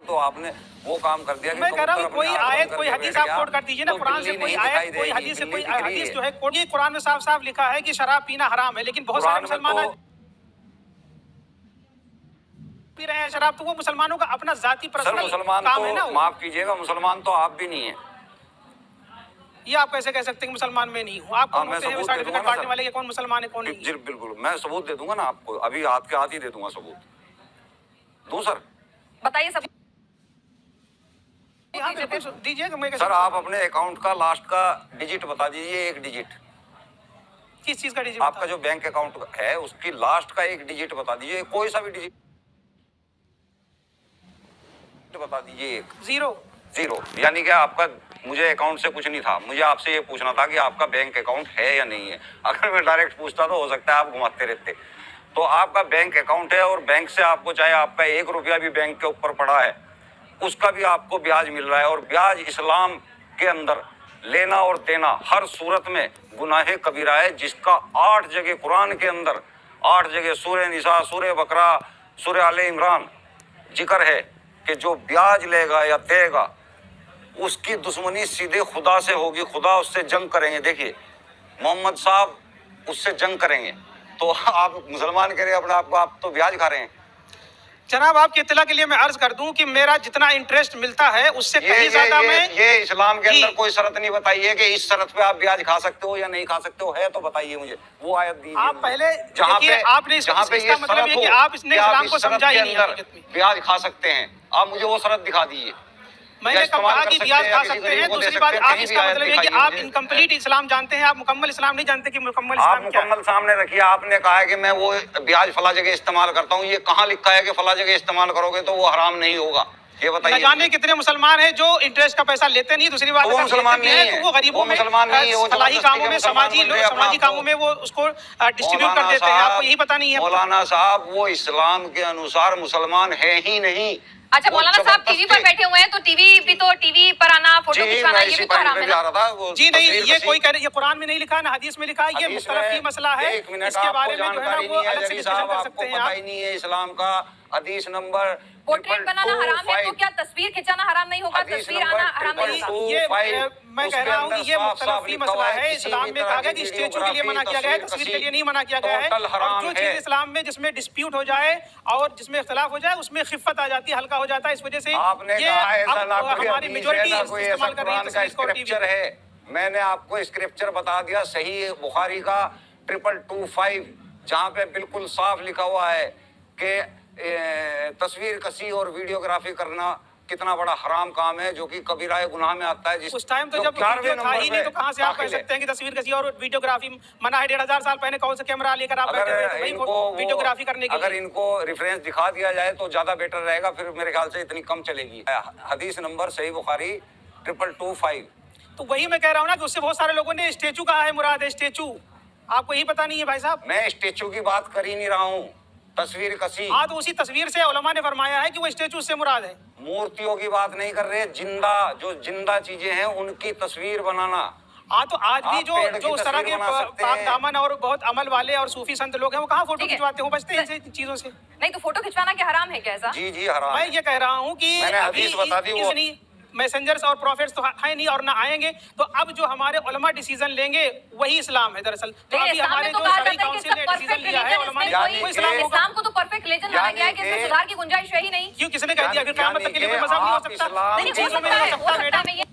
तो आपने वो काम कर दिया कि मैं कह रहा हूँ कोई आयत कोई हदीस आप कोट कर दीजिए ना, कुरान से कोई आयत कोई हदीस से कोई हदीस जो है ये कुरान में साफ साफ लिखा है कि शराब पीना हराम है, लेकिन बहुत सारे मुसलमान पी रहे हैं शराब। तो वो मुसलमानों का अपना जाती पर्सनल काम है ना। माफ कीजिएगा, मुसलमान तो आप भी नहीं है। ये आप कैसे कह सकते हैं मुसलमान में नहीं हूँ? आप कौन होते हैं सर्टिफिकेट बांटने वाले के? कौन मुसलमान है कौन नहीं? जी बिल्कुल, मैं सबूत दे दूंगा ना आपको, अभी हाथ के हाथ ही दे दूंगा सबूत। दूं सर? बताइए सब दीजिए सर। आप अपने अकाउंट का लास्ट का डिजिट बता दीजिए, एक डिजिट। किस चीज का डिजिट? आपका जो बैंक अकाउंट है उसकी लास्ट का एक डिजिट बता दीजिए, कोई सा भी डिजिट बता दीजिए। एक जीरो यानी कि आपका, मुझे अकाउंट से कुछ नहीं था, मुझे आपसे ये पूछना था कि आपका बैंक अकाउंट है या नहीं है। अगर मैं डायरेक्ट पूछता तो हो सकता है आप घुमाते रहते। तो आपका बैंक अकाउंट है और बैंक से आपको चाहे आपका 1 रुपया भी बैंक के ऊपर पड़ा है उसका भी आपको ब्याज मिल रहा है। और ब्याज इस्लाम के अंदर लेना और देना हर सूरत में गुनाह कबीरा है, जिसका 8 जगह कुरान के अंदर, 8 जगह सूरह निसा, सूरह बकरा, सूरह आले इमरान जिक्र है कि जो ब्याज लेगा या देगा उसकी दुश्मनी सीधे खुदा से होगी, खुदा उससे जंग करेंगे। देखिए मोहम्मद साहब उससे जंग करेंगे, तो आप मुसलमान कह रहे हैं अपने आप को, आप तो ब्याज खा रहे हैं। जनाब आपकी इत्तला के लिए मैं अर्ज कर दूं कि मेरा जितना इंटरेस्ट मिलता है उससे कहीं ज्यादा मैं ये इस्लाम के अंदर कोई शर्त नहीं बताई है कि इस शर्त पे आप ब्याज खा सकते हो या नहीं खा सकते हो, है तो बताइए मुझे वो आयत दीजिए। आप पहले देखिए, आपने इसका मतलब है कि आप इसने इस्लाम को समझा ही नहीं। ब्याज खा सकते हैं, आप मुझे वो शर्त दिखा दीजिए। मैंने कब कहा कि ब्याज खा सकते हैं? दूसरी बात, आप इसका मतलब है कि आप इनकम्प्लीट इस्लाम जानते हैं, आप मुकम्मल इस्लाम नहीं जानते कि मुकम्मल इस्लाम क्या है। मुकम्मल सामने रखिए। आपने कहा है कि मैं वो ब्याज फला जगह इस्तेमाल करता हूँ, ये कहाँ लिखा है कि फला जगह इस्तेमाल करोगे तो वो हराम नहीं होगा? ये बताइए। न जाने कितने मुसलमान हैं जो इंटरेस्ट का पैसा लेते नहीं। दूसरी बात, वो मुसलमान नहीं है, वो गरीबों में, फलाही कामों में, समाजी कामों में वो उसको डिस्ट्रीब्यूट कर देते हैं। आपको यही पता नहीं है? मौलाना साहब वो इस्लाम के अनुसार मुसलमान है ही नहीं। अच्छा मौलाना साहब टीवी पर बैठे हुए हैं, तो टीवी पर आना, फोटो खिंचवाना, ये भी तो हराम है ना? जी नहीं, ये कोई कह रहे, ये कुरान में नहीं लिखा है ना हदीस में लिखा है, ये मुख्तलिफ मसला है। इसके बारे में जो है ना वो अलग से डिस्कशन कर सकते हैं। पता ही नहीं है इस्लाम का हदीस नंबर। पोर्ट्रेट बनाना हराम है तो क्या तस्वीर खिंचाना हराम नहीं होगा? तस्वीर आना हराम नहीं होगा? ये मैं कह रहा हूँ ये मुख्तलिफ मसला है। इस्लाम में कहा गया कि स्टेचू के लिए मना किया गया है, तस्वीर के लिए नहीं मना किया गया है। और जो चीज इस्लाम में जिसमें डिस्प्यूट हो जाए और जिसमें इख्तिलाफ हो जाए उसमें खिफ़त आ जाती है, हल्का हो जाता है। इस वजह से हमारी मेजॉरिटी इस्तेमाल कर रही है। मैंने आपको स्क्रिप्चर बता दिया, सही बुखारी का 2225, जहाँ पे बिल्कुल साफ लिखा हुआ है कि तस्वीर कसी और वीडियोग्राफी करना कितना बड़ा हराम काम है, जो कि कबीरा गुनाह में आता है। उस टाइम तो जब वीडियो था ही नहीं, तो कहाँ से आप कह सकते हैं कि तस्वीर कसी और वीडियोग्राफी मना है? 1500 साल पहले कौन सा कैमरा लेकर आप बैठे थे वीडियोग्राफी करने के लिए? अगर इनको रेफरेंस दिखा दिया जाए तो ज्यादा बेटर रहेगा, फिर मेरे ख्याल से इतनी कम चलेगी। हदीस नंबर सही बुखारी 2225। तो वही मैं कह रहा हूँ ना कि उससे बहुत सारे लोगों ने स्टेचू कहा है, मुराद है स्टेचू। आपको यही पता नहीं है भाई साहब? मैं स्टेचू की बात कर ही नहीं रहा हूँ, तस्वीर कसी। हाँ, तो उसी तस्वीर से उलमा ने फरमाया है कि वो स्टेचू से मुराद है। मूर्तियों की बात नहीं कर रहे, जिंदा जो जिंदा चीजें हैं उनकी तस्वीर बनाना। हाँ, तो आज भी जो उस तरह के पाक दामन और बहुत अमल वाले और सूफी संत लोग हैं वो कहाँ फोटो खिंचवाते हो? बचते हैं ऐसी चीजों से। नहीं तो फोटो खिंचवाना क्या हराम है क्या? ऐसा जी हराम। मैं ये कह रहा हूँ कि मैंने हदीस बता दी, वो मैसेंजर्स और प्रॉफिट्स तो है नहीं और ना आएंगे, तो अब जो हमारे उलमा डिसीजन लेंगे वही इस्लाम है दरअसल। तो अभी हमारे जो शरई काउंसिल ने डिसीजन लिया है उलमा ने, वो इस्लाम को तो परफेक्ट रिलीजन माना गया है कि इसमें सुधार की गुंजाइश है ही नहीं। क्यों? किसने कह दिया? फिर क़यामत तक के लिए कोई मज़हब नहीं हो सकता? नहीं हो सकता है।